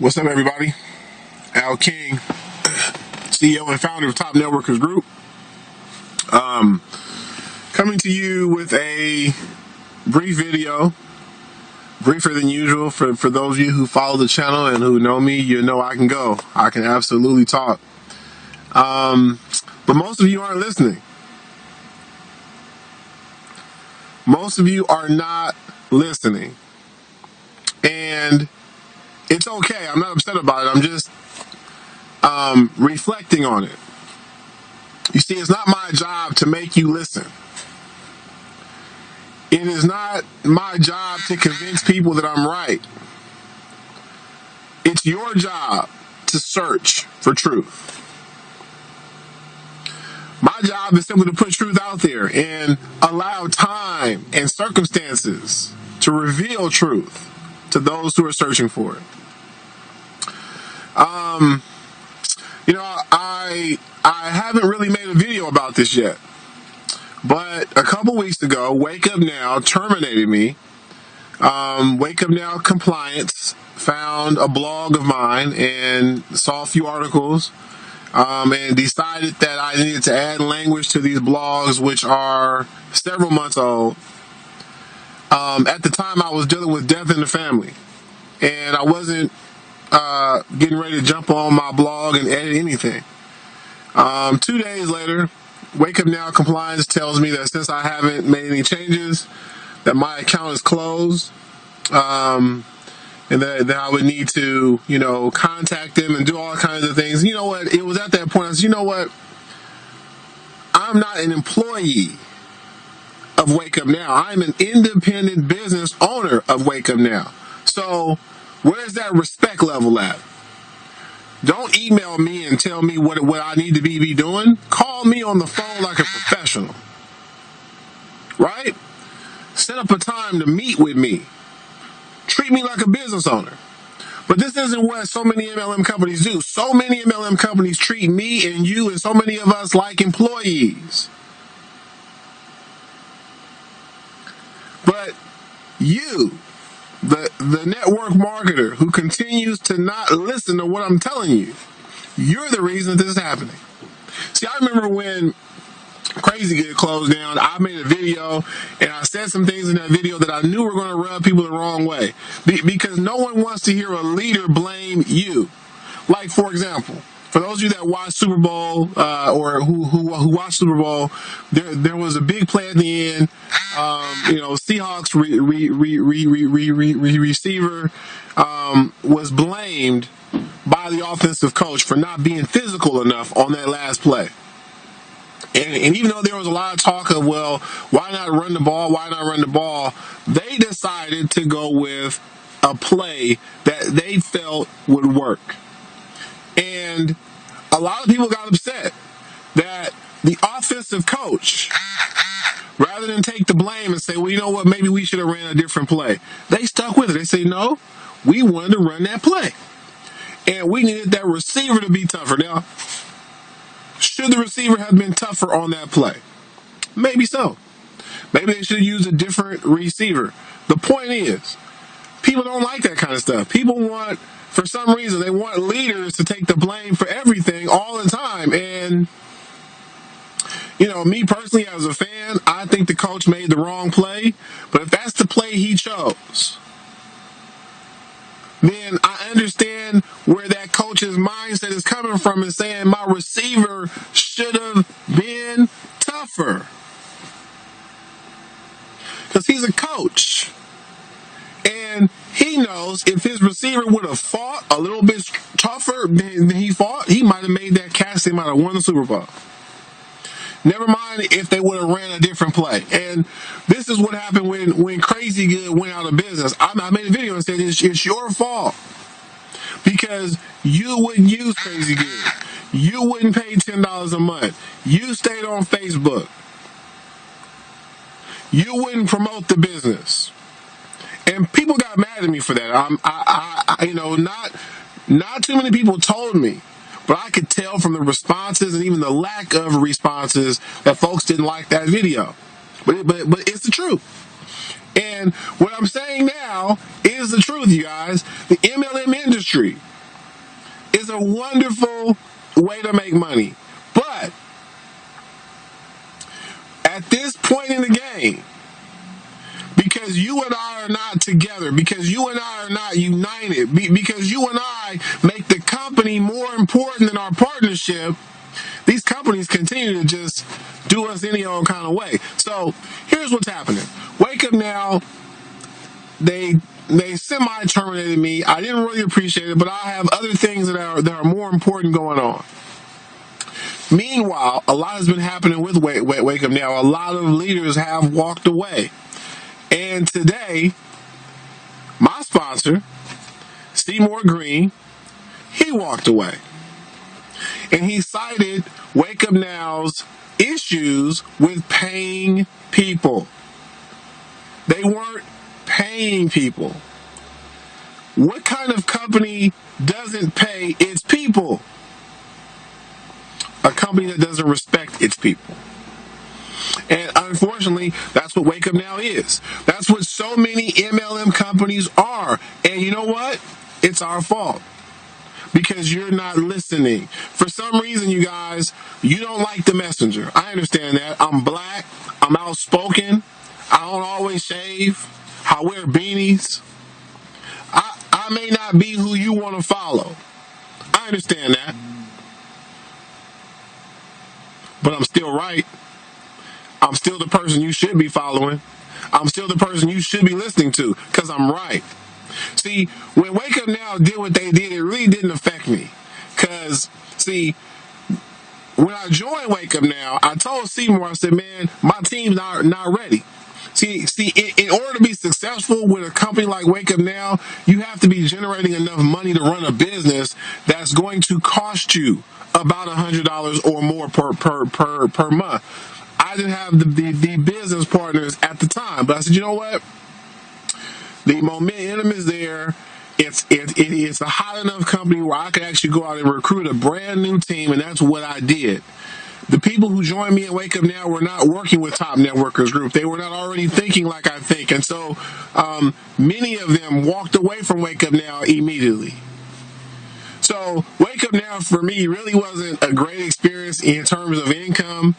What's up, everybody? Al King, CEO and founder of Top Networkers Group. Coming to you with a brief video, briefer than usual. For those of you who follow the channel and who know me, you know I can go. I can absolutely talk. But most of you aren't listening. Most of you are not listening. And it's okay. I'm not upset about it. I'm just reflecting on it. You see, it's not my job to make you listen. It is not my job to convince people that I'm right. It's your job to search for truth. My job is simply to put truth out there and allow time and circumstances to reveal truth to those who are searching for it. I haven't really made a video about this yet, but a couple weeks ago, Wake Up Now terminated me. Wake Up Now Compliance found a blog of mine and saw a few articles, and decided that I needed to add language to these blogs, which are several months old. At the time, I was dealing with death in the family, and I wasn't getting ready to jump on my blog and edit anything. 2 days later, Wake Up Now Compliance tells me that since I haven't made any changes, that my account is closed, and that I would need to, contact them and do all kinds of things. You know what? It was at that point I said, you know what? I'm not an employee of Wake Up Now. I'm an independent business owner of Wake Up Now. So where's that respect level at? Don't email me and tell me what I need to be doing. Call me on the phone like a professional. Right? Set up a time to meet with me. Treat me like a business owner. But this isn't what so many MLM companies do. So many MLM companies treat me and you and so many of us like employees. But you, the network marketer who continues to not listen to what I'm telling you, you're the reason this is happening. See, I remember when Crazy Good closed down, I made a video and I said some things in that video that I knew were going to rub people the wrong way, because no one wants to hear a leader blame you. Like, for example, for those of you that watch Super Bowl, or who watch Super Bowl, there was a big play at the end. Seahawks receiver was blamed by the offensive coach for not being physical enough on that last play. And even though there was a lot of talk of, well, why not run the ball? Why not run the ball? They decided to go with a play that they felt would work. And a lot of people got upset that the offensive coach, rather than take the blame and say, well, you know what, maybe we should have ran a different play, they stuck with it. They say, no, we wanted to run that play. And we needed that receiver to be tougher. Now, should the receiver have been tougher on that play? Maybe so. Maybe they should have used a different receiver. The point is, people don't like that kind of stuff. People want, for some reason, they want leaders to take the blame for everything all the time. And, me personally as a fan, I think the coach made the wrong play. But if that's the play he chose, then I understand where that coach's mindset is coming from and saying my receiver should have been tougher. Because he's a coach. And he knows if his receiver would have fought a little bit tougher than he fought, he might have made that catch, they might have won the Super Bowl. Never mind if they would have ran a different play. And this is what happened when Crazy Good went out of business. I made a video and said it's your fault because you wouldn't use Crazy Good. You wouldn't pay $10 a month. You stayed on Facebook. You wouldn't promote the business. And people got mad at me for that. Not too many people told me, but I could tell from the responses and even the lack of responses that folks didn't like that video. But it's the truth. And what I'm saying now is the truth, you guys. The MLM industry It's a wonderful way to make money. But at this point in the game, because you and I are not together, because you and I are not united, because you and I make the company more important than our partnership, these companies continue to just do us any old kind of way. So here's what's happening. Wake Up Now, they semi-terminated me. I didn't really appreciate it, but I have other things that are more important going on. Meanwhile, a lot has been happening with Wake Up Now. A lot of leaders have walked away. And today, my sponsor, Seymour Green, he walked away. And he cited Wake Up Now's issues with paying people. They weren't paying people. What kind of company doesn't pay its people? A company that doesn't respect its people. And unfortunately, that's what Wake Up Now is. That's what so many MLM companies are. And you know what? It's our fault. Because you're not listening. For some reason, you guys, you don't like the messenger. I understand that. I'm black. I'm outspoken. I don't always shave. I wear beanies. I may not be who you want to follow. I understand that. But I'm still right. I'm still the person you should be following. I'm still the person you should be listening to because I'm right. See, when Wake Up Now did what they did, it really didn't affect me. Because, see, when I joined Wake Up Now, I told Seymour, I said, man, my team's not ready. See, in order to be successful with a company like Wake Up Now, you have to be generating enough money to run a business that's going to cost you about $100 or more per month. I didn't have the business partners at the time, but I said, you know what? The momentum is there. It's a hot enough company where I could actually go out and recruit a brand new team, and that's what I did. The people who joined me at Wake Up Now were not working with Top Networkers Group. They were not already thinking like I think. And so many of them walked away from Wake Up Now immediately. So Wake Up Now for me really wasn't a great experience in terms of income.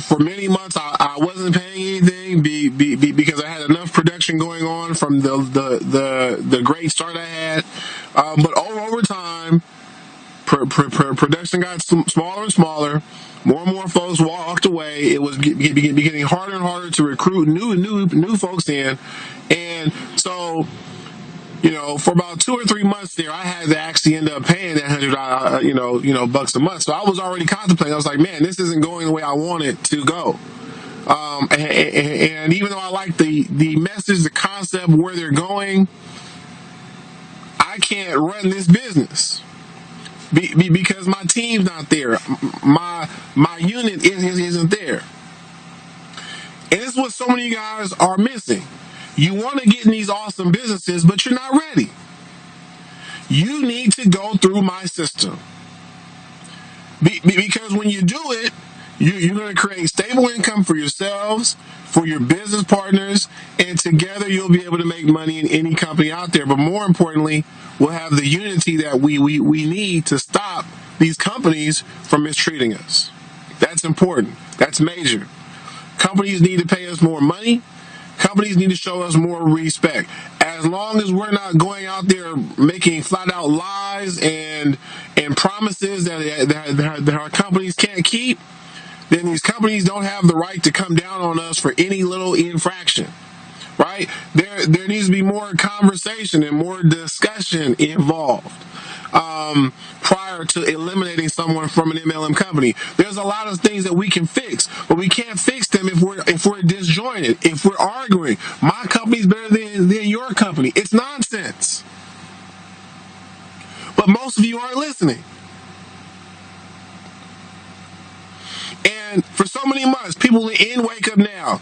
For many months I wasn't paying anything because I had enough production going on from the great start I had. But over time, production got smaller and smaller. More and more folks walked away. It was getting harder and harder to recruit new folks in, and so. For about 2 or 3 months there, I had to actually end up paying that $100, bucks a month. So I was already contemplating. I was like, man, this isn't going the way I want it to go. And even though I like the message, the concept, where they're going, I can't run this business because my team's not there. My unit isn't there. And this is what so many of you guys are missing. You want to get in these awesome businesses, but you're not ready. You need to go through my system. Because when you do it, you're going to create stable income for yourselves, for your business partners, and together you'll be able to make money in any company out there. But more importantly, we'll have the unity that we need to stop these companies from mistreating us. That's important. That's major. Companies need to pay us more money. Companies need to show us more respect. As long as we're not going out there making flat out lies and promises that our companies can't keep, then these companies don't have the right to come down on us for any little infraction. Right? There needs to be more conversation and more discussion involved prior to eliminating someone from an MLM company. There's a lot of things that we can fix, but we can't fix them if we're disjointed, if we're arguing. My company's better than your company. It's nonsense. But most of you aren't listening. And for so many months, people in Wake Up Now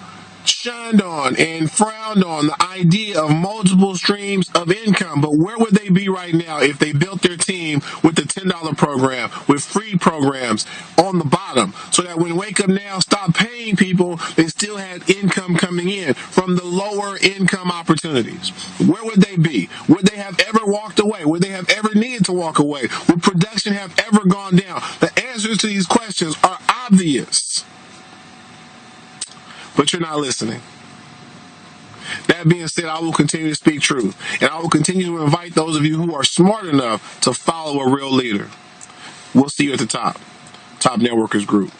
shunned on and frowned on the idea of multiple streams of income. But where would they be right now if they built their team with the $10 program, with free programs on the bottom, so that when Wake Up Now stopped paying people, they still had income coming in from the lower income opportunities? Where would they be? Would they have ever walked away? Would they have ever needed to walk away? Would production have ever gone down? The answers to these questions are obvious, but you're not listening. That being said, I will continue to speak truth, and I will continue to invite those of you who are smart enough to follow a real leader. We'll see you at the top. Top Networkers Group.